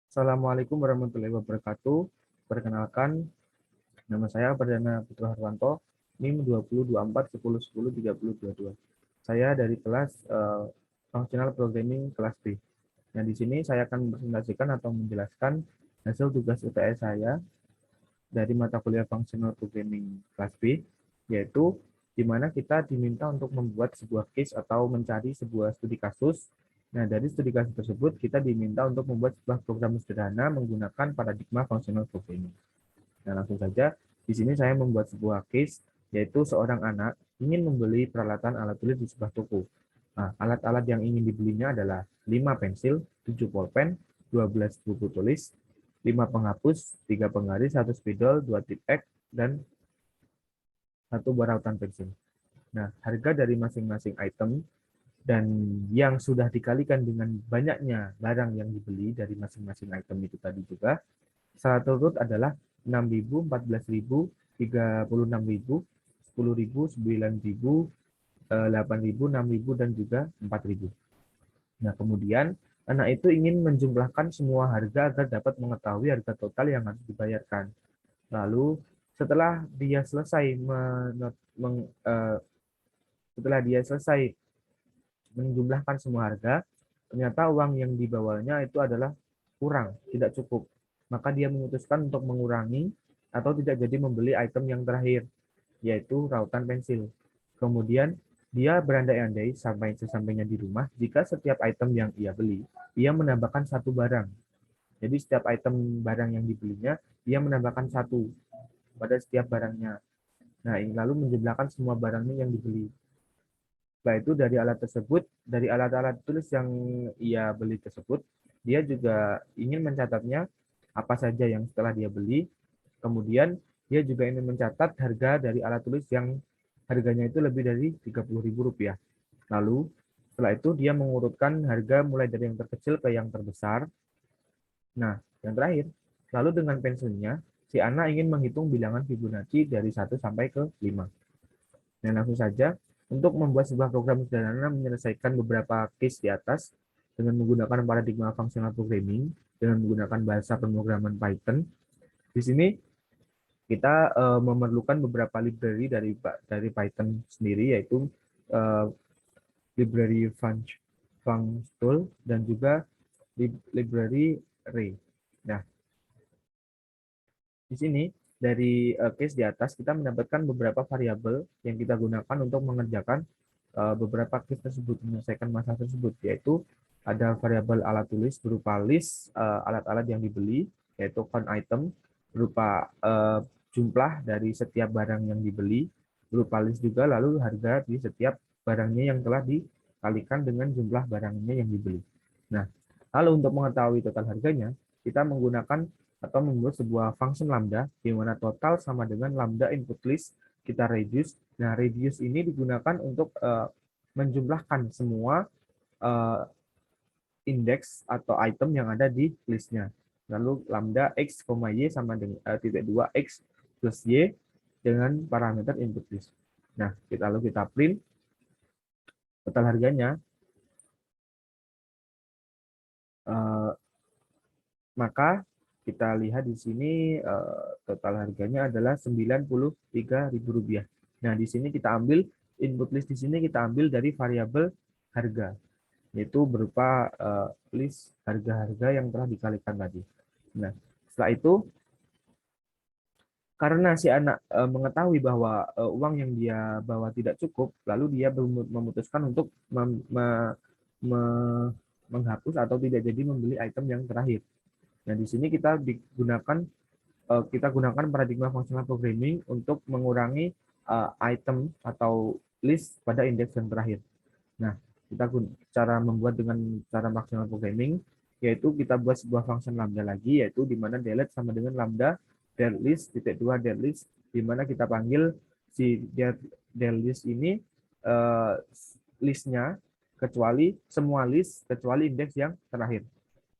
Assalamualaikum warahmatullahi wabarakatuh. Perkenalkan, nama saya Perdana Putra Harwanto, NIM 202410103022. Saya dari kelas Functional Programming kelas B. Nah, di sini saya akan mempresentasikan atau menjelaskan hasil tugas UTS saya dari mata kuliah Functional Programming kelas B, yaitu di mana kita diminta untuk membuat sebuah case atau mencari sebuah studi kasus. Nah, dari studi kasus tersebut kita diminta untuk membuat sebuah program sederhana menggunakan paradigma functional programming. Nah, langsung saja di sini saya membuat sebuah case, yaitu seorang anak ingin membeli peralatan alat tulis di sebuah toko. Nah, alat-alat yang ingin dibelinya adalah 5 pensil, 7 pulpen, 12 buku tulis, 5 penghapus, 3 penggaris, 1 spidol, 2 tip X, dan 1 buah rautan pensil. Nah, harga dari masing-masing item dan yang sudah dikalikan dengan banyaknya barang yang dibeli dari masing-masing item itu tadi juga, secara turut adalah 6.000, 14.000, 36.000, 10.000, 9.000, 8.000, 6.000, dan juga 4.000. Nah, kemudian anak itu ingin menjumlahkan semua harga agar dapat mengetahui harga total yang harus dibayarkan. Lalu setelah dia selesai setelah dia selesai menjumlahkan semua harga, ternyata uang yang dibawanya itu adalah kurang, tidak cukup. Maka dia memutuskan untuk mengurangi atau tidak jadi membeli item yang terakhir, yaitu rautan pensil. Kemudian dia berandai-andai sampai sesampainya di rumah, jika setiap item yang ia beli, ia menambahkan satu barang. Jadi setiap item barang yang dibelinya, dia menambahkan satu pada setiap barangnya. Nah, lalu menjumlahkan semua barangnya yang dibeli. Setelah itu dari alat-alat tulis yang ia beli tersebut, dia juga ingin mencatatnya apa saja yang setelah dia beli. Kemudian dia juga ingin mencatat harga dari alat tulis yang harganya itu lebih dari Rp30.000. Lalu setelah itu dia mengurutkan harga mulai dari yang terkecil ke yang terbesar. Nah, yang terakhir, lalu dengan pensilnya, si anak ingin menghitung bilangan Fibonacci dari 1 sampai ke 5. Dan langsung saja, untuk membuat sebuah program sederhana menyelesaikan beberapa case di atas dengan menggunakan paradigma functional programming, dengan menggunakan bahasa pemrograman Python. Di sini kita memerlukan beberapa library dari Python sendiri, yaitu library functool dan juga library array. Nah, di sini dari case di atas kita mendapatkan beberapa variabel yang kita gunakan untuk mengerjakan beberapa case tersebut, menyelesaikan masalah tersebut, yaitu ada variabel alat tulis berupa list alat-alat yang dibeli, yaitu count item, berupa jumlah dari setiap barang yang dibeli, berupa list juga, lalu harga di setiap barangnya yang telah dikalikan dengan jumlah barangnya yang dibeli. Nah, lalu untuk mengetahui total harganya, kita menggunakan atau membuat sebuah function lambda, di mana total sama dengan lambda input list, kita reduce. Nah, reduce ini digunakan untuk menjumlahkan semua indeks atau item yang ada di listnya. Lalu lambda x, y sama dengan titik 2 x plus y dengan parameter input list. Nah, lalu kita print total harganya. Maka kita lihat di sini total harganya adalah Rp93.000. Nah, di sini kita ambil input list, di sini kita ambil dari variabel harga, yaitu berupa list harga-harga yang telah dikalikan tadi. Nah, setelah itu karena si anak mengetahui bahwa uang yang dia bawa tidak cukup, lalu dia memutuskan untuk menghapus atau tidak jadi membeli item yang terakhir. Nah, di sini kita gunakan paradigma functional programming untuk mengurangi item atau list pada indeks yang terakhir. Nah, cara membuat dengan cara functional programming, yaitu kita buat sebuah function lambda lagi, yaitu di mana delete sama dengan lambda del list titik 2 del list, di mana kita panggil si del list ini listnya kecuali semua list kecuali indeks yang terakhir.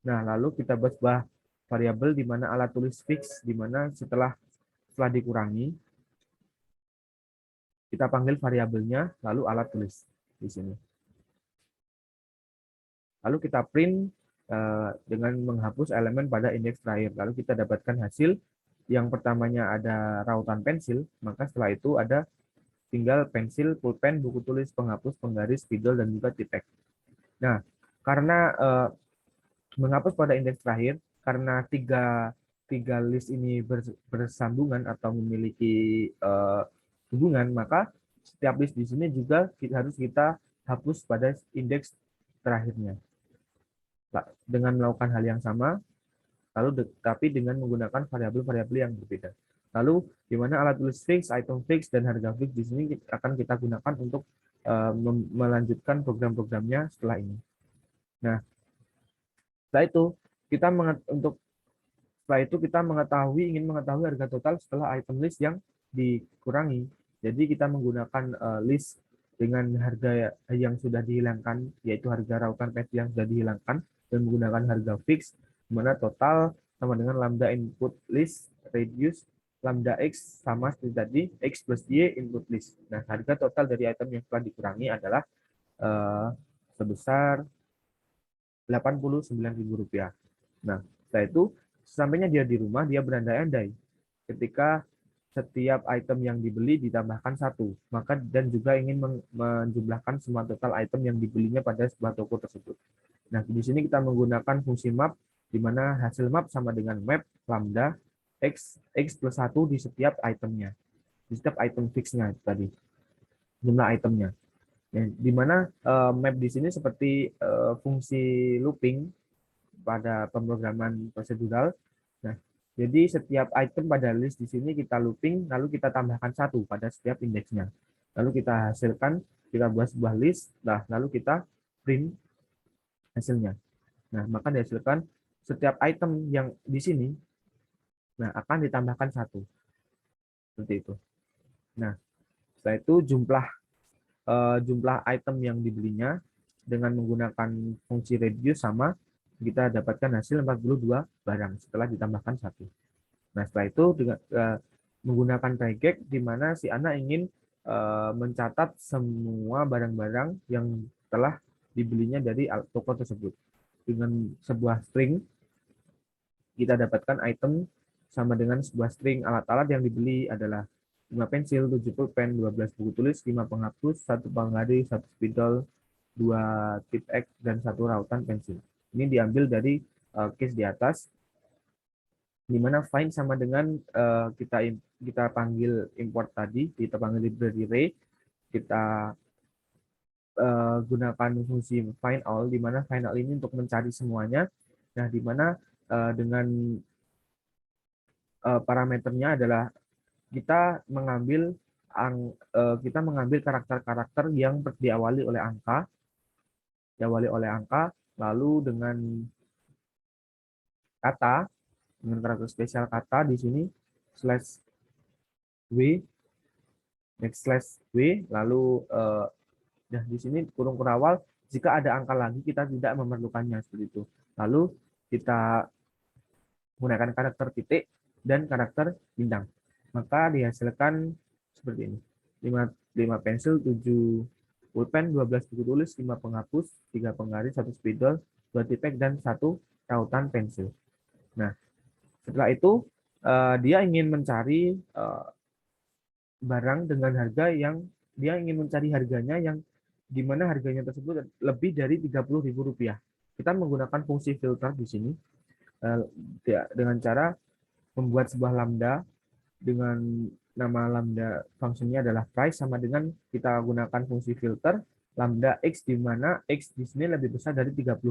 Nah, lalu kita buat sebuah variabel di mana alat tulis fix, di mana setelah dikurangi, kita panggil variabelnya, lalu alat tulis di sini. Lalu kita print dengan menghapus elemen pada indeks terakhir. Lalu kita dapatkan hasil yang pertamanya ada rautan pensil, maka setelah itu ada tinggal pensil, pulpen, buku tulis, penghapus, penggaris, spidol, dan juga titik. Nah, karena menghapus pada indeks terakhir, karena tiga list ini bersambungan atau memiliki hubungan, maka setiap list di sini juga harus kita hapus pada indeks terakhirnya. Dengan melakukan hal yang sama, lalu tapi dengan menggunakan variabel-variabel yang berbeda. Lalu di mana alat tulis fix, item fix, dan harga fix di sini akan kita gunakan untuk melanjutkan program-programnya setelah ini. Nah, setelah itu kita ingin mengetahui harga total setelah item list yang dikurangi. Jadi kita menggunakan list dengan harga yang sudah dihilangkan, yaitu harga rautan pensil yang sudah dihilangkan, dan menggunakan harga fix, di mana total sama dengan lambda input list reduce lambda x sama seperti tadi, x plus y input list. Nah, harga total dari item yang telah dikurangi adalah sebesar Rp89.000. Nah, setelah itu, sesampainya dia di rumah, dia berandai-andai ketika setiap item yang dibeli ditambahkan satu, maka dan juga ingin menjumlahkan semua total item yang dibelinya pada sebuah toko tersebut. Nah, di sini kita menggunakan fungsi map, di mana hasil map sama dengan map lambda x plus 1 di setiap itemnya, di setiap item fixnya tadi, jumlah itemnya. Di mana map di sini seperti fungsi looping pada pemrograman prosedural. Nah, jadi setiap item pada list di sini kita looping, lalu kita tambahkan satu pada setiap indeksnya. Lalu kita hasilkan, kita buat sebuah list, nah lalu kita print hasilnya. Nah, maka dihasilkan setiap item yang di sini, nah akan ditambahkan satu, seperti itu. Nah, setelah itu jumlah item yang dibelinya dengan menggunakan fungsi reduce sama, kita dapatkan hasil 42 barang setelah ditambahkan satu. Nah, setelah itu dengan menggunakan regex, di mana si anak ingin mencatat semua barang-barang yang telah dibelinya dari toko tersebut. Dengan sebuah string, kita dapatkan item sama dengan sebuah string alat-alat yang dibeli adalah 5 pensil, 7 pulpen, 12 buku tulis, 5 penghapus, 1 penggaris, 1 spidol, 2 tip X, dan 1 rautan pensil. Ini diambil dari case di atas, di mana find sama dengan kita panggil import tadi, kita panggil library array, kita gunakan fungsi find all, di mana find all ini untuk mencari semuanya. Nah, di mana dengan parameternya adalah kita mengambil karakter-karakter yang diawali oleh angka, lalu dengan kata, dengan karakter spesial kata di sini slash w, next slash w, lalu nah di sini kurung kurawal, jika ada angka lagi kita tidak memerlukannya, seperti itu. Lalu kita menggunakan karakter titik dan karakter bintang, maka dihasilkan seperti ini: 5 pensil, 7 pulpen, 12 buku tulis, 5 penghapus, 3 penggaris, 1 spidol, 2 tipek, dan 1 rautan pensil. Nah, setelah itu dia ingin mencari barang dengan harga yang dia ingin mencari harganya yang di mana harganya tersebut lebih dari Rp30.000. Kita menggunakan fungsi filter di sini dengan cara membuat sebuah lambda dengan nama lambda fungsinya adalah price, sama dengan kita gunakan fungsi filter lambda x, di mana x di sini lebih besar dari 30.000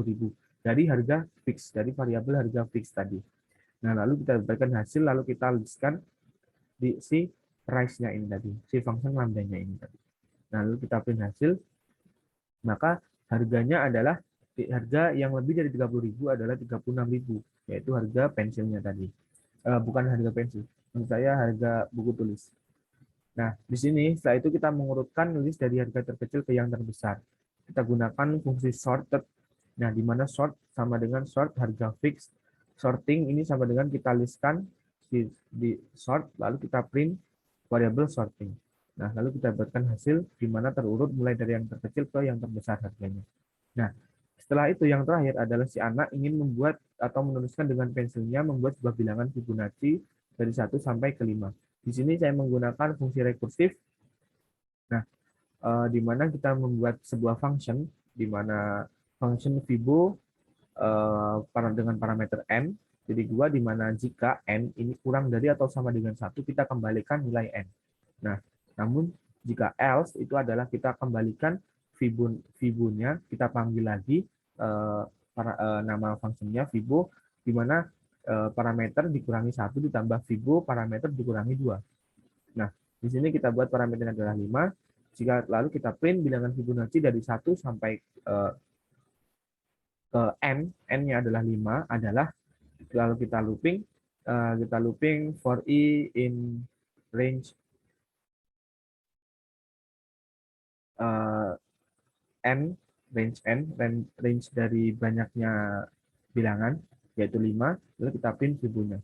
dari harga fix, dari variabel harga fix tadi. Nah, lalu kita berikan hasil, lalu kita listkan di si price-nya ini tadi, si function lambda-nya ini tadi. Nah, lalu kita print hasil, maka harganya adalah harga yang lebih dari 30.000 adalah 36.000, yaitu harga pensilnya tadi. Bukan harga pensil, menurut saya harga buku tulis. Nah, di sini setelah itu kita mengurutkan list dari harga terkecil ke yang terbesar. Kita gunakan fungsi sorted. Nah, di mana sort sama dengan sort harga fix. Sorting ini sama dengan kita listkan di sort, lalu kita print variabel sorting. Nah, lalu kita dapatkan hasil di mana terurut mulai dari yang terkecil ke yang terbesar harganya. Nah, Setelah itu yang terakhir adalah si anak ingin membuat atau menuliskan dengan pensilnya membuat sebuah bilangan Fibonacci dari 1 sampai ke 5. Di sini saya menggunakan fungsi rekursif. Nah, di mana kita membuat sebuah function di mana function Fibo dengan parameter n. Jadi 2 di mana jika n ini kurang dari atau sama dengan 1 kita kembalikan nilai n. Nah, namun jika else itu adalah kita kembalikan Fibo-nya, kita panggil lagi nama fungsinya Fibo, di mana parameter dikurangi 1 ditambah Fibo parameter dikurangi 2. Nah, di sini kita buat parameternya adalah 5. Jika lalu kita print bilangan Fibonacci dari 1 sampai ke n, n-nya adalah 5, adalah lalu kita looping for i in range n, range dari banyaknya bilangan, yaitu 5, lalu kita print Fibonya.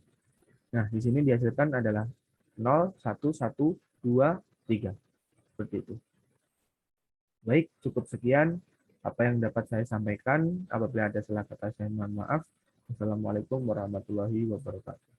Nah, di sini dihasilkan adalah 0, 1, 1, 2, 3. Seperti itu. Baik, cukup sekian apa yang dapat saya sampaikan. Apabila ada salah kata, saya mohon maaf. Wassalamualaikum warahmatullahi wabarakatuh.